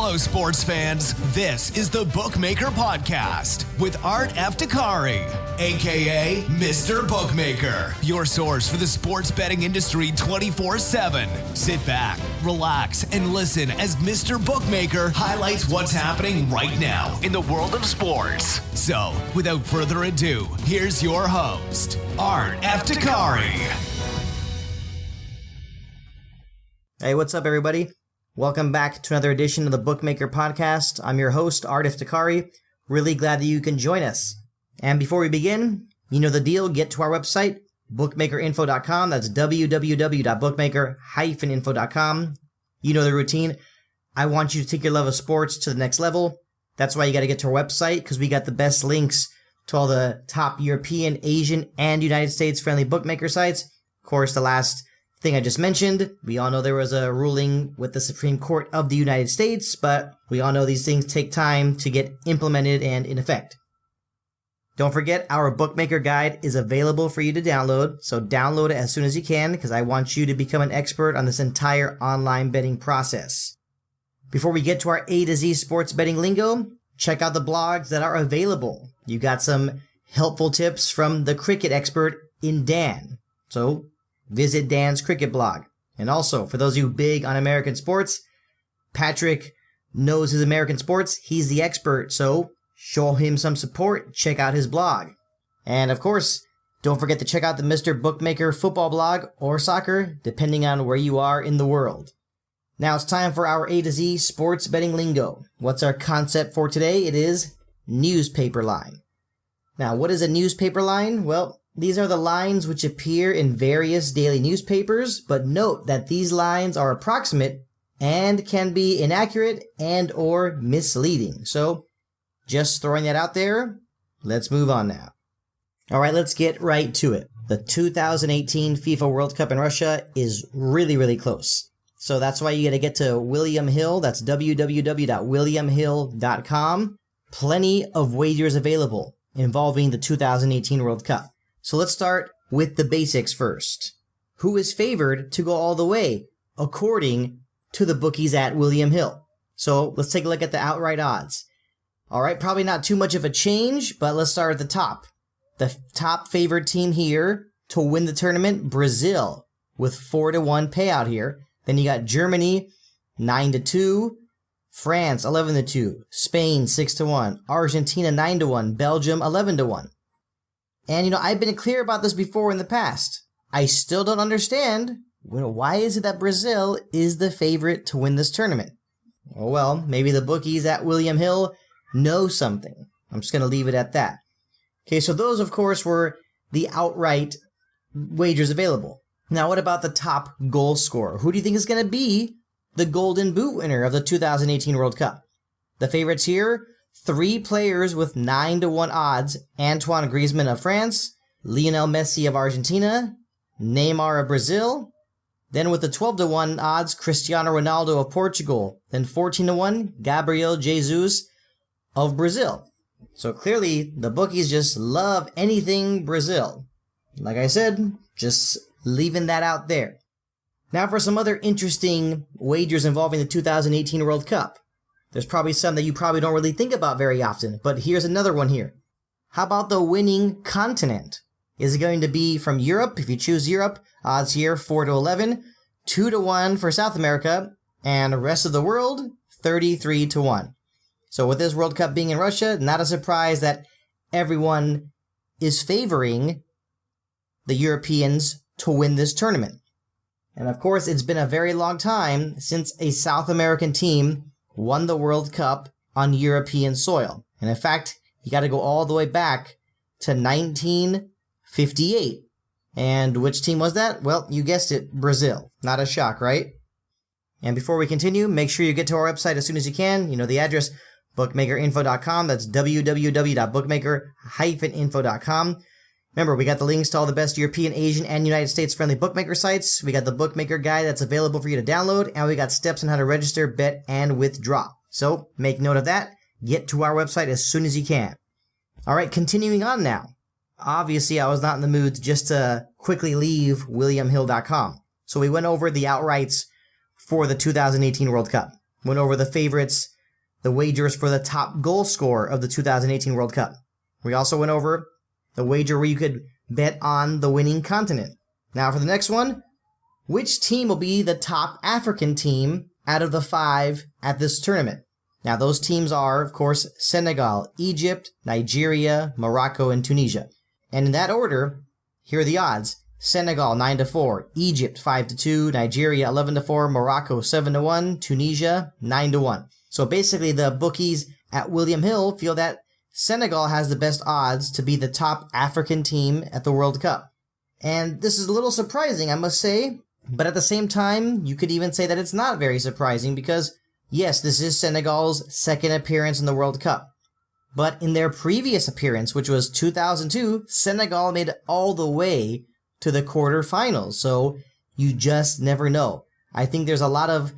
Hello, sports fans. This is the Bookmaker Podcast with Art Eftekhari, a.k.a. Mr. Bookmaker, your source for the sports betting industry 24/7. Sit back, relax, and listen as Mr. Bookmaker highlights what's happening right now in the world of sports. So, without further ado, here's your host, Art Eftekhari. Hey, what's up, everybody? Welcome back to another edition of the Bookmaker Podcast. I'm your host, Art Eftekhari. Really glad that you can join us. And before we begin, you know the deal. Get to our website, bookmakerinfo.com. That's www.bookmaker-info.com. You know the routine. I want you to take your love of sports to the next level. That's why you got to get to our website, because we got the best links to all the top European, Asian, and United States friendly bookmaker sites. Of course, the last thing I just mentioned, we all know there was a ruling with the Supreme Court of the United States, but we all know these things take time to get implemented and in effect. Don't forget, our bookmaker guide is available for you to download, so download it as soon as you can, because I want you to become an expert on this entire online betting process. Before we get to our A to Z sports betting lingo, check out the blogs that are available. You got some helpful tips from the cricket expert in Dan. So visit Dan's cricket blog. And also, for those of you big on American sports, Patrick knows his American sports. He's the expert, so show him some support. Check out his blog. And of course, don't forget to check out the Mr. Bookmaker football blog or soccer, depending on where you are in the world. Now it's time for our A to Z sports betting lingo. What's our concept for today? It is newspaper line. Now, what is a newspaper line? Well, these are the lines which appear in various daily newspapers, but note that these lines are approximate and can be inaccurate and or misleading. So, just throwing that out there, let's move on now. Alright, let's get right to it. The 2018 FIFA World Cup in Russia is really close. So that's why you gotta get to William Hill, that's www.williamhill.com. Plenty of wagers available involving the 2018 World Cup. So let's start with the basics first. Who is favored to go all the way, according to the bookies at William Hill? So let's take a look at the outright odds. Alright, probably not too much of a change, but let's start at the top. The top favored team here to win the tournament, Brazil, with 4-1 payout here. Then you got Germany, 9-2, France, 11-2, Spain, 6-1, Argentina, 9-1, Belgium, 11-1. And, I've been clear about this before in the past. I still don't understand, why is it that Brazil is the favorite to win this tournament? Oh, well, maybe the bookies at William Hill know something. I'm just going to leave it at that. Okay, so those, of course, were the outright wagers available. Now, what about the top goal scorer? Who do you think is going to be the Golden Boot winner of the 2018 World Cup? The favorites here: 3 players with 9-1 odds: Antoine Griezmann of France, Lionel Messi of Argentina, Neymar of Brazil. Then with the 12-1 odds, Cristiano Ronaldo of Portugal. Then 14-1, Gabriel Jesus of Brazil. So clearly, the bookies just love anything Brazil. Like I said, just leaving that out there. Now for some other interesting wagers involving the 2018 World Cup. There's probably some that you probably don't really think about very often, but here's another one here. How about the winning continent? Is it going to be from Europe? If you choose Europe, odds here 4-11, 2-1 for South America, and the rest of the world, 33-1. So with this World Cup being in Russia, not a surprise that everyone is favoring the Europeans to win this tournament. And of course, it's been a very long time since a South American team won the World Cup on European soil. And in fact, you got to go all the way back to 1958. And which team was that? Well, you guessed it, Brazil. Not a shock, right? And before we continue, make sure you get to our website as soon as you can. You know the address, bookmakerinfo.com. That's www.bookmaker-info.com. Remember, we got the links to all the best European, Asian, and United States friendly bookmaker sites. We got the bookmaker guide that's available for you to download, and we got steps on how to register, bet, and withdraw. So make note of that. Get to our website as soon as you can. All right, continuing on now. Obviously, I was not in the mood just to quickly leave WilliamHill.com. So we went over the outrights for the 2018 World Cup. Went over the favorites the wagers for the top goal scorer of the 2018 World Cup. We also went over the wager where you could bet on the winning continent. Now for the next one, which team will be the top African team out of the 5 at this tournament? Now those teams are, of course, Senegal, Egypt, Nigeria, Morocco, and Tunisia. And in that order, here are the odds. Senegal 9-4, Egypt 5-2, Nigeria 11-4, Morocco 7-1, Tunisia 9-1. So basically the bookies at William Hill feel that Senegal has the best odds to be the top African team at the World Cup. And this is a little surprising, I must say, but at the same time, you could even say that it's not very surprising because, yes, this is Senegal's second appearance in the World Cup. But in their previous appearance, which was 2002, Senegal made it all the way to the quarterfinals. So you just never know. I think there's a lot of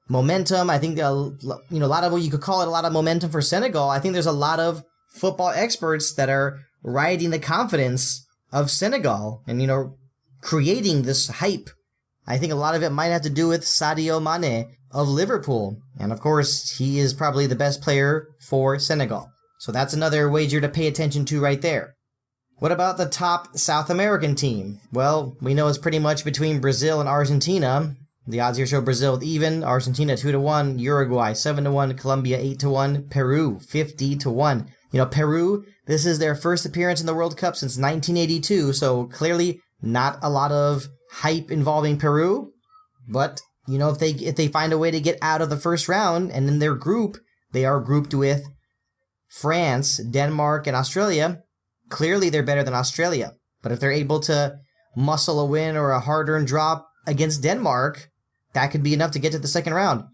momentum. I think a lot of, you could call it a lot of momentum for Senegal. I think there's a lot of football experts that are riding the confidence of Senegal and, creating this hype. I think a lot of it might have to do with Sadio Mane of Liverpool. And of course, he is probably the best player for Senegal. So that's another wager to pay attention to right there. What about the top South American team? Well, we know it's pretty much between Brazil and Argentina. The odds here show Brazil with even, Argentina 2-1, Uruguay 7-1, Colombia 8-1, Peru 50-1. Peru, this is their first appearance in the World Cup since 1982, so clearly not a lot of hype involving Peru. But, if they find a way to get out of the first round, and in their group, they are grouped with France, Denmark, and Australia, clearly they're better than Australia. But if they're able to muscle a win or a hard-earned draw against Denmark, that could be enough to get to the second round.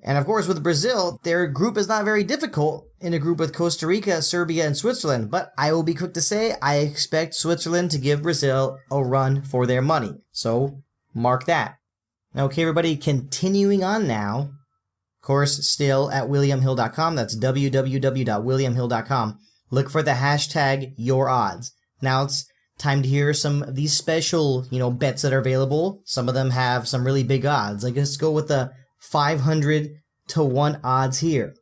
And of course, with Brazil, their group is not very difficult in a group with Costa Rica, Serbia, and Switzerland. But I will be quick to say, I expect Switzerland to give Brazil a run for their money. So, mark that. Okay, everybody, continuing on now. Of course, still at williamhill.com. That's www.williamhill.com. Look for the hashtag YourOdds. Now it's time to hear some of these special, bets that are available. Some of them have some really big odds. Let's go with the 500-1 odds here.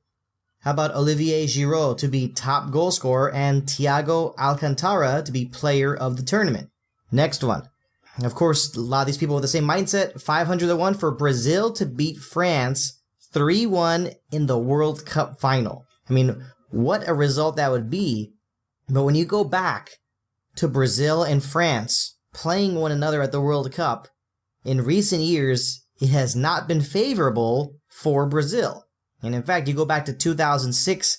How about Olivier Giroud to be top goal scorer and Thiago Alcantara to be player of the tournament? Next one. Of course, a lot of these people with the same mindset. 500-1 for Brazil to beat France 3-1 in the World Cup final. I mean, what a result that would be. But when you go back to Brazil and France playing one another at the World Cup, in recent years, it has not been favorable for Brazil. And in fact, you go back to 2006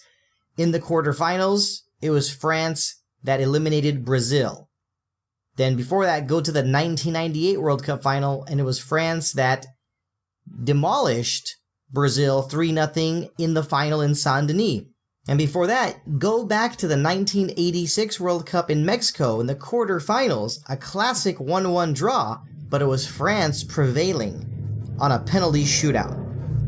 in the quarterfinals, it was France that eliminated Brazil. Then before that, go to the 1998 World Cup final, and it was France that demolished Brazil 3-0 in the final in Saint-Denis. And before that, go back to the 1986 World Cup in Mexico in the quarterfinals, a classic 1-1 draw, but it was France prevailing on a penalty shootout.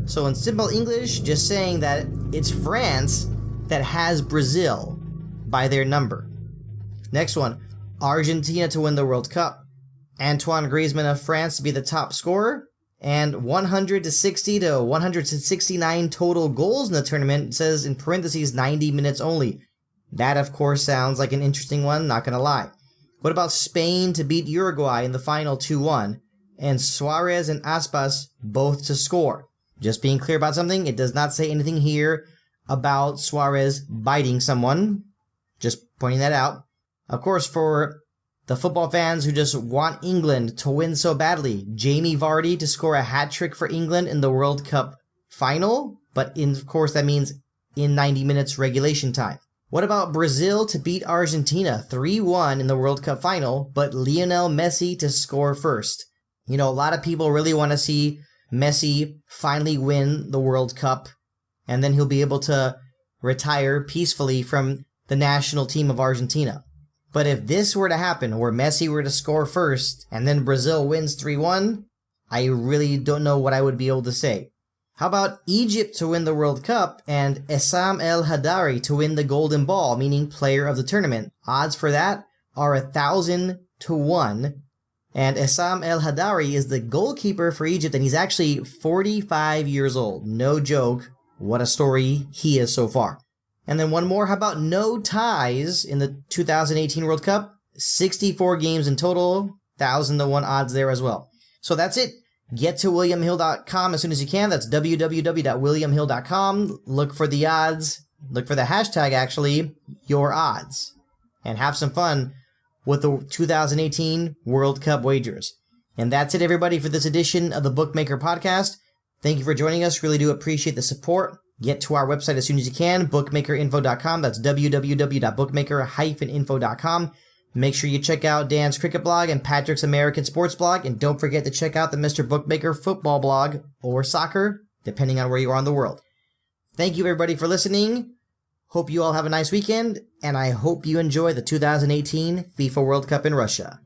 So in simple English, just saying that it's France that has Brazil by their number. Next one, Argentina to win the World Cup. Antoine Griezmann of France to be the top scorer. And 160 to 169 total goals in the tournament. It says in parentheses 90 minutes only. That, of course, sounds like an interesting one, not gonna lie. What about Spain to beat Uruguay in the final 2-1? And Suarez and Aspas both to score. Just being clear about something, it does not say anything here about Suarez biting someone. Just pointing that out. Of course, for the football fans who just want England to win so badly, Jamie Vardy to score a hat-trick for England in the World Cup final, but of course that means in 90 minutes regulation time. What about Brazil to beat Argentina 3-1 in the World Cup final, but Lionel Messi to score first? A lot of people really want to see Messi finally win the World Cup, and then he'll be able to retire peacefully from the national team of Argentina. But if this were to happen, where Messi were to score first, and then Brazil wins 3-1, I really don't know what I would be able to say. How about Egypt to win the World Cup, and Essam El Hadari to win the Golden Ball, meaning player of the tournament? Odds for that are 1,000-1. And Essam El Hadari is the goalkeeper for Egypt, and he's actually 45 years old. No joke. what a story he is so far. And then one more, how about no ties in the 2018 World Cup? 64 games in total, 1,000-1 odds there as well. So that's it. Get to WilliamHill.com as soon as you can. That's www.williamhill.com. Look for the odds. Look for the hashtag, actually, your odds. And have some fun with the 2018 World Cup wagers. And that's it, everybody, for this edition of the Bookmaker Podcast. Thank you for joining us. Really do appreciate the support. Get to our website as soon as you can, bookmakerinfo.com. That's www.bookmaker-info.com. Make sure you check out Dan's cricket blog and Patrick's American sports blog. And don't forget to check out the Mr. Bookmaker football blog or soccer, depending on where you are in the world. Thank you, everybody, for listening. Hope you all have a nice weekend, and I hope you enjoy the 2018 FIFA World Cup in Russia.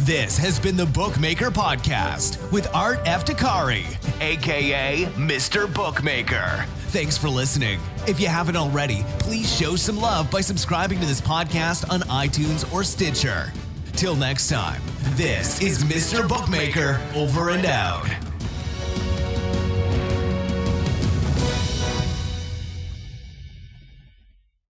This has been the Bookmaker Podcast with Art Eftekhari, a.k.a. Mr. Bookmaker. Thanks for listening. If you haven't already, please show some love by subscribing to this podcast on iTunes or Stitcher. Till next time, this is Mr. Bookmaker over and out.